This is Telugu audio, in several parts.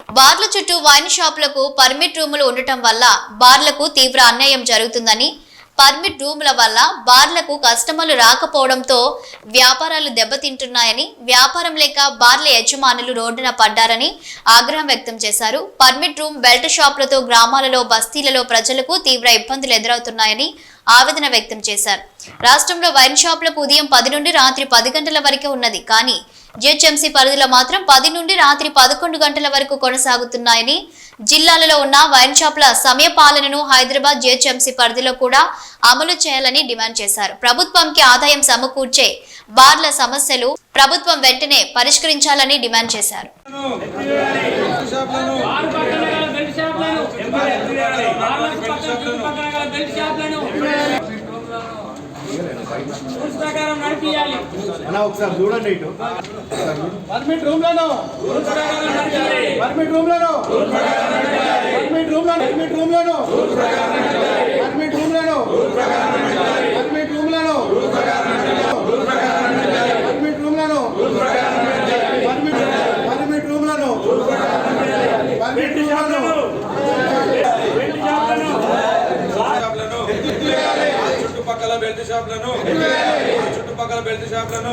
బార్ల చుట్టూ వైన్ షాపులకు పర్మిట్ రూములు ఉండటం వల్ల బార్లకు తీవ్ర అన్యాయం జరుగుతుందని, పర్మిట్ రూముల వల్ల బార్లకు కస్టమర్లు రాకపోవడంతో వ్యాపారాలు దెబ్బతింటున్నాయని, వ్యాపారం లేక బార్ల యజమానులు రోడ్డున పడ్డారని ఆగ్రహం వ్యక్తం చేశారు. పర్మిట్ రూమ్ బెల్ట్ షాపులతో గ్రామాలలో, బస్తీలలో ప్రజలకు తీవ్ర ఇబ్బందులు ఎదురవుతున్నాయని ఆవేదన వ్యక్తం చేశారు. రాష్ట్రంలో వైన్ షాపులకు ఉదయం 10 నుండి రాత్రి 10 గంటల వరకే ఉన్నది. కానీ జిహెచ్ఎంసీ పరిధిలో మాత్రం 10 నుండి రాత్రి 11 గంటల వరకు కొనసాగుతున్నాయని, జిల్లాలలో ఉన్న వైన్ షాపుల సమయ పాలనను హైదరాబాద్ జిహెచ్ఎంసీ పరిధిలో కూడా అమలు చేయాలని డిమాండ్ చేశారు. ప్రభుత్వంకి ఆదాయం సమకూర్చే బార్ల సమస్యలు ప్రభుత్వం వెంటనే పరిష్కరించాలని డిమాండ్ చేశారు. చూడండి ఇటు పర్మిట్ రూమ్ లను పర్మిట్ రూమ్ లను పర్మిట్ రూమ్ లను పర్మిట్ రూమ్ లను పర్మిట్ రూమ్ లను పర్మిట్ రూమ్ లను పర్మిట్ రూమ్ లను పర్మిట్ రూమ్ లను పర్మిట్ రూమ్ లను చుట్టుపక్కల బెల్ట్ షాపులను చుట్టుపక్కల బెల్ట్ షాపులను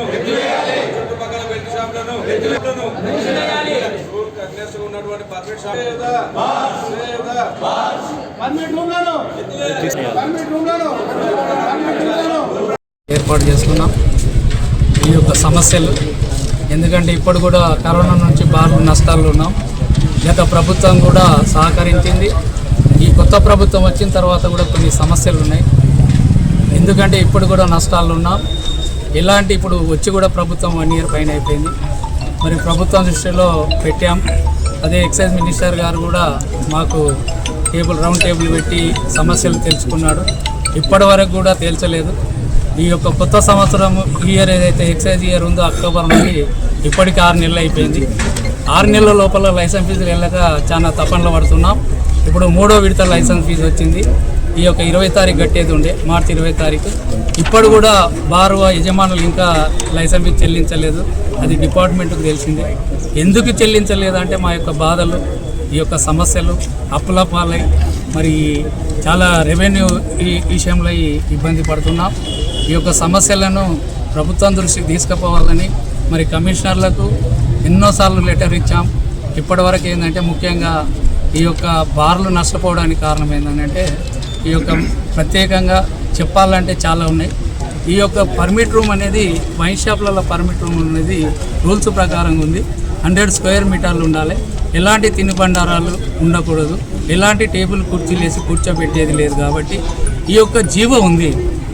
చుట్టుపక్కల బెల్ట్ షాపులను ఉన్నటువంటి పర్మిట్ షాప్ ఏర్పాటు చేసుకున్నాం ఈ యొక్క సమస్యలు. ఎందుకంటే ఇప్పుడు కూడా కరోనా నుంచి బాగా నష్టాలు ఉన్నాం. గత ప్రభుత్వం కూడా సహకరించింది. ఈ కొత్త ప్రభుత్వం వచ్చిన తర్వాత కూడా కొన్ని సమస్యలు ఉన్నాయి. ఎందుకంటే ఇప్పుడు కూడా నష్టాలు ఉన్నాం. ఇలాంటి ఇప్పుడు వచ్చి కూడా ప్రభుత్వం 1 ఇయర్ పైన అయిపోయింది. మరి ప్రభుత్వం దృష్టిలో పెట్టాం. అదే ఎక్సైజ్ మినిస్టర్ గారు కూడా మాకు రౌండ్ టేబుల్ పెట్టి సమస్యలు తెలుసుకున్నాడు. ఇప్పటి వరకు కూడా తేల్చలేదు. ఈ యొక్క కొత్త సంవత్సరం ఇయర్ ఏదైతే ఎక్సైజ్ ఇయర్ ఉందో అక్టోబర్ నుండి ఇప్పటికి 6 నెలలు అయిపోయింది. 6 నెలల లోపల లైసెన్స్ ఫీజులు వెళ్ళక చాలా తపనలు పడుతున్నాం. ఇప్పుడు 3వ విడత లైసెన్స్ ఫీజు వచ్చింది. ఈ యొక్క 20 తారీఖు కట్టేది ఉండే, మార్చి 20 తారీఖు. ఇప్పుడు కూడా బారు యజమానులు ఇంకా లైసెన్స్ ఫీజు చెల్లించలేదు. అది డిపార్ట్మెంట్కు తెలిసింది. ఎందుకు చెల్లించలేదు అంటే మా యొక్క బాధలు, ఈ యొక్క సమస్యలు, అప్పుల పాలై మరి చాలా రెవెన్యూ ఈ విషయంలో ఇబ్బంది పడుతున్నాం. ఈ యొక్క సమస్యలను ప్రభుత్వం దృష్టికి తీసుకుపోవాలని మరి కమిషనర్లకు ఎన్నోసార్లు లెటర్ ఇచ్చాం. ఇప్పటివరకు ఏంటంటే ముఖ్యంగా ఈ యొక్క బార్లు నష్టపోవడానికి కారణం ఏంటంటే ఈ యొక్క ప్రత్యేకంగా చెప్పాలంటే చాలా ఉన్నాయి. ఈ యొక్క పర్మిట్ రూమ్ అనేది వైన్ షాప్లలో పర్మిట్ రూమ్ అనేది రూల్స్ ప్రకారం ఉంది. 100 స్క్వేర్ మీటర్లు ఉండాలి. ఎలాంటి తినుబండారాలు ఉండకూడదు. ఎలాంటి టేబుల్ కుర్చీలు వేసి కూర్చోబెట్టేది లేదు. కాబట్టి ఈ యొక్క జీవో ఉంది.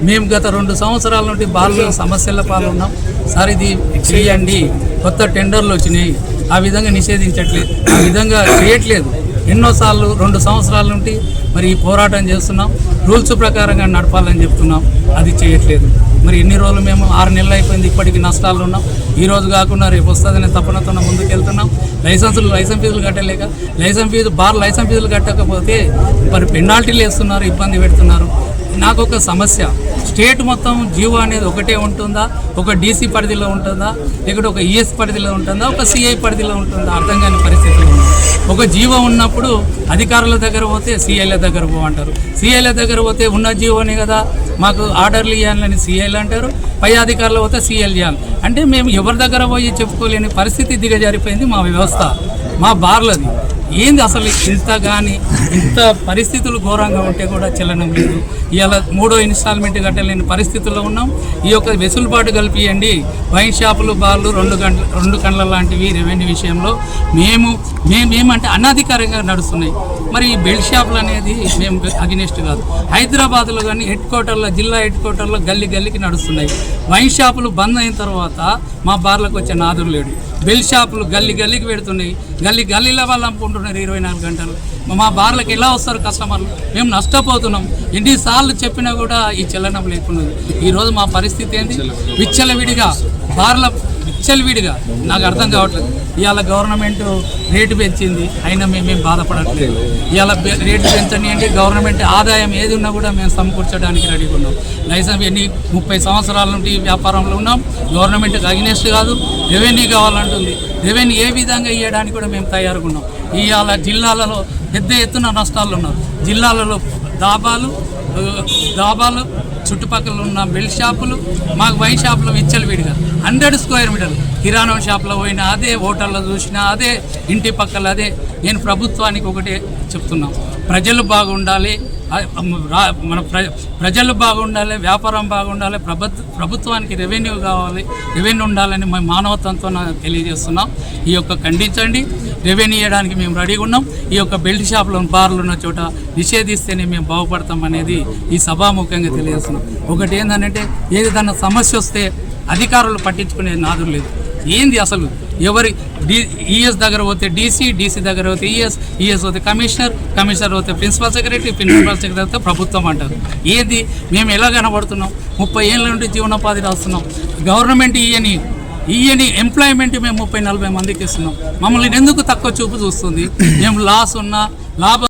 మేము గత 2 సంవత్సరాల నుండి బార్ల సమస్యల పాల్గొన్నాం. సార్ ఇది చేయండి, కొత్త టెండర్లు వచ్చినాయి, ఆ విధంగా నిషేధించట్లేదు, ఆ విధంగా చేయట్లేదు. ఎన్నోసార్లు 2 సంవత్సరాల నుండి మరి ఈ పోరాటం చేస్తున్నాం. రూల్స్ ప్రకారంగా నడపాలని చెప్తున్నాం, అది చేయట్లేదు. మరి ఎన్ని రోజులు మేము 6 నెలలు అయిపోయింది, ఇప్పటికీ నష్టాలు ఉన్నాం. ఈ రోజు కాకుండా రేపు వస్తుందనే తపనతో ముందుకు వెళ్తున్నాం. లైసెన్స్ ఫీజులు కట్టలేక లైసెన్స్ ఫీజులు కట్టకపోతే మరి పెనాల్టీలు వేస్తున్నారు, ఇబ్బంది పెడుతున్నారు. నాకు ఒక సమస్య, స్టేట్ మొత్తం జీవో అనేది ఒకటే ఉంటుందా, ఒక డీసీ పరిధిలో ఉంటుందా, లేకపోతే ఒక ఈఎస్ పరిధిలో ఉంటుందా, ఒక సిఐ పరిధిలో ఉంటుందా, అర్థం కాని పరిస్థితులు ఉంది. ఒక జీవో ఉన్నప్పుడు అధికారుల దగ్గర పోతే సిఐల దగ్గర పోమంటారు, సిఐల దగ్గర పోతే ఉన్న జీవోనే కదా మాకు ఆర్డర్లు ఇవ్వాలని సిఐలు అంటారు, పై అధికారులు పోతే సిఐలు చేయాలి. అంటే మేము ఎవరి దగ్గర పోయి చెప్పుకోలేని పరిస్థితి దిగజారిపోయింది మా వ్యవస్థ, మా బార్లది. ఏంది అసలు ఇంత పరిస్థితులు ఘోరంగా ఉంటే కూడా చెల్లడం లేదు. ఇవాళ 3వ ఇన్స్టాల్మెంట్ కట్టలేని పరిస్థితుల్లో ఉన్నాం. ఈ యొక్క వెసులుబాటు కల్పియండి. వైన్ షాపులు, బార్లు 2 కండ్ల లాంటివి రెవెన్యూ విషయంలో మేమేమంటే అనధికారంగా నడుస్తున్నాయి. మరి ఈ బెల్ట్ షాపులు అనేది మేము అగెనిస్ట్ కాదు. హైదరాబాద్లో కానీ జిల్లా హెడ్ క్వార్టర్లో గల్లీకి నడుస్తున్నాయి. వైన్ షాపులు బంద్ అయిన తర్వాత మా బార్లకు వచ్చే నాదులు లేడు. బెల్ట్ షాపులు గల్లీకి పెడుతున్నాయి. గల్లీల వాళ్ళు అమ్ముకుంటున్నారు 24 గంటలు. మా బార్లకు ఎలా వస్తారు కస్టమర్లు? మేము నష్టపోతున్నాం. ఎన్నిసార్లు చెప్పినా కూడా ఈ చలనం లేకున్నది. ఈరోజు మా పరిస్థితి ఏంటి? విచ్చలవిడిగా నాకు అర్థం కావట్లేదు. ఇవాళ గవర్నమెంట్ రేటు పెంచింది, అయినా మేమేం బాధపడట్లేదు. ఇవాళ రేటు పెంచండి అంటే గవర్నమెంట్ ఆదాయం ఏది ఉన్నా కూడా మేము సమకూర్చడానికి రెడీగా ఉన్నాం. లైసెన్స్ 30 సంవత్సరాల నుండి వ్యాపారంలో ఉన్నాం. గవర్నమెంట్కి అగెనిస్ట్ కాదు, రెవెన్యూ కావాలంటుంది. రెవెన్యూ ఏ విధంగా ఇవ్వడానికి కూడా మేము తయారుగా ఉన్నాం. ఇవాళ జిల్లాలలో పెద్ద ఎత్తున నష్టాలు ఉన్నారు. జిల్లాలలో దాబాలు చుట్టుపక్కల ఉన్న బెల్ట్ షాపులు, మాకు వైన్ షాపులు విచ్చలవిడిగా 100 స్క్వేర్ మీటర్లు కిరాణా షాప్లో పోయినా అదే, హోటల్లో చూసినా అదే, ఇంటి పక్కల అదే. నేను ప్రభుత్వానికి ఒకటే చెప్తున్నాం, ప్రజలు బాగుండాలి, ప్రజలు బాగుండాలి, వ్యాపారం బాగుండాలి, ప్రభుత్వానికి రెవెన్యూ కావాలి, రెవెన్యూ ఉండాలని మేము మానవత్వంతో తెలియజేస్తున్నాం. ఈ యొక్క ఖండించండి, రెవెన్యూ ఇవ్వడానికి మేము రెడీగా ఉన్నాం. ఈ యొక్క బెల్ట్ షాపులు, బార్లు ఉన్న చోట నిషేధిస్తేనే మేము బాగుపడతాం అనేది ఈ సభాముఖంగా తెలియజేస్తున్నాం. ఒకటి ఏంటంటే, ఏదైనా సమస్య వస్తే అధికారులు పట్టించుకునే నాదులు లేదు. ఏంది అసలు, ఎవరి ఈఎస్ దగ్గర పోతే డీసీ దగ్గర పోతే ఈఎస్ పోతే కమిషనర్ పోతే ప్రిన్సిపల్ సెక్రటరీ పోతే ప్రభుత్వం అంటారు. ఏది మేము ఎలా కనబడుతున్నాం? 30 ఏళ్ళ నుండి జీవనోపాధి రాస్తున్నాం. గవర్నమెంట్ ఈయని ఎంప్లాయ్మెంట్ మేము 30-40 మందికి ఇస్తున్నాం. మమ్మల్ని ఎందుకు తక్కువ చూపు చూస్తుంది? మేము లాస్ ఉన్నా లాభం